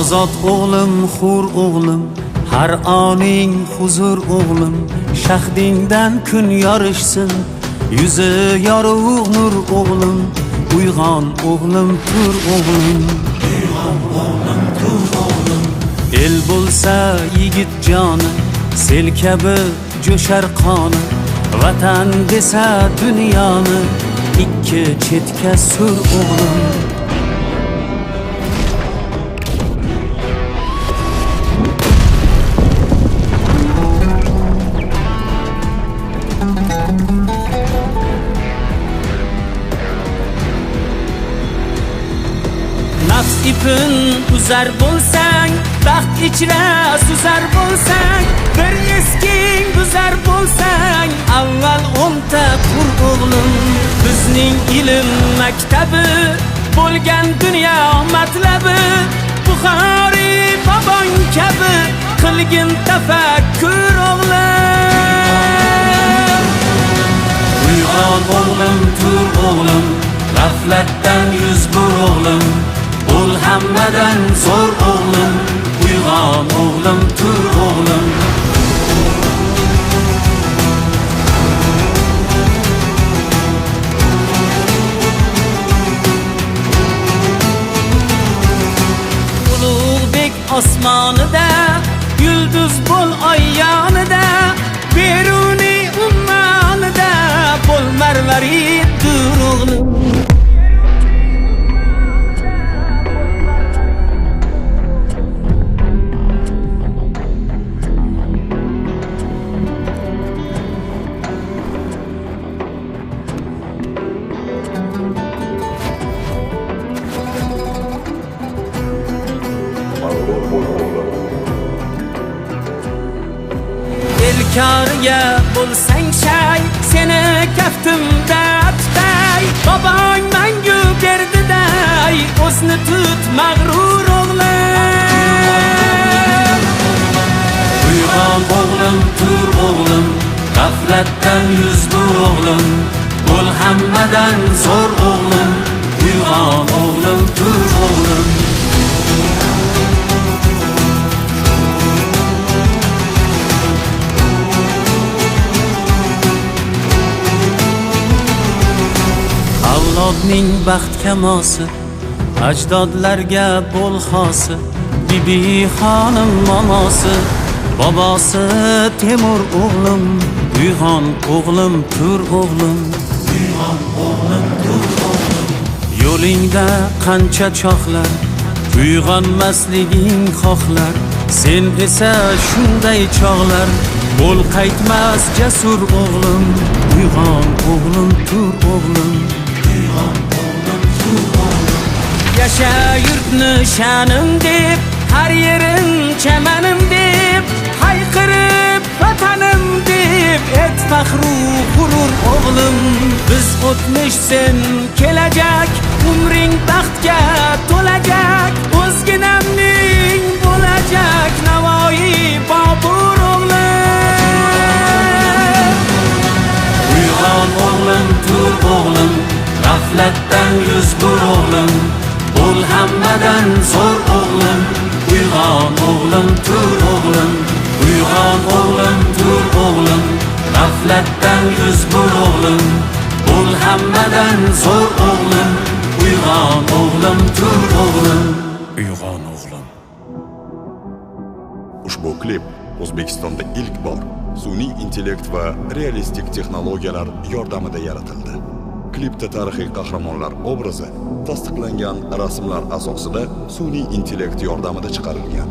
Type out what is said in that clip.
ozod o'g'lim, hur o'g'lim, har oning huzur o'g'lim, shahdingdan kun yorishsin, yuzi yorug' nur o'g'lim, uyg'on o'g'lim, tur o'g'lim, uyg'on o'g'lim, tur o'g'lim. El bo'lsa yigit joni, sel kabi jo'shar qoni, vatan desa dunyoni ikki chetga sur o'g'lim. Nafs ipin uzar bo'lsang, baxt ichra suzar bo'lsang, bir esking buzar bo'lsang, avval o'nta qur o'g'lim. Bizning ilm maktabi bo'lgan dunyo matlabi, Buxoriy bobong kabi qilgin tafakkur o'g'lim. Uyg'on o'g'lim, tur o'g'lim, g'aflatdan yuz bur o'g'lim, bo'l hammadan zo'r o'g'lim, uyg'on o'g'lim, tur o'g'lim. Ulug'bek osmonida, yulduz bo'l oy yonida, beruniy ummonida bo'l marvarid tur o'g'lim. Elkoriga bo'lsang shay, seni kaftimda tutay, bobong mangu berdiday, o'zni tut mag'rur o'g'lim. Uyg'on o'g'lim, tur o'g'lim, g'aflatdan yuz bur o'g'lim, bo'l hammadan zo'r o'g'lim, uyg'on o'g'lim, tur o'g'lim. Avlodning baxt kamosi, ajdodlarga bo'l xosi, bibi xonim momosi, bobosi Temur o'g'lim, uyg'on o'g'lim, tur o'g'lim, uyg'on o'g'lim, tur o'g'lim. Yo'lingda qancha choqlar, uyg'onmasliging xohlar, sen esa shunday chog'lar, bo'l qaytmas jasur o'g'lim, uyg'on o'g'lim, tur o'g'lim. Yasha yurtni sha'nim deb, har yerim chamanim deb, hayqirib vatanim deb, et faxru g'urur o'g'lim. Biz o'tmish, sen kelajak, umring baxtga to'lajak, o'zginamning bo'lajak Navoiy Bobur o'g'lim. Uyg'on o'g'lim, tur o'g'lim, g'aflatdan yuz bur o'g'lim, bo'l hammadan zo'r o'g'lim, uyg'on o'g'lim, tur o'g'lim, uyg'on o'g'lim, tur o'g'lim, g'aflatdan yuz bur o'g'lim, bo'l hammadan zo'r o'g'lim, uyg'on o'g'lim, tur o'g'lim, uyg'on o'g'lim. Ushbu klip O'zbekistonda ilk bor sun'iy intellekt va realistik texnologiyalar yordamida yaratildi. Klipda tarixiy qahramonlar obrazi tasdiqlangan rasmlar asosida sun'iy intellekt yordamida chiqarilgan.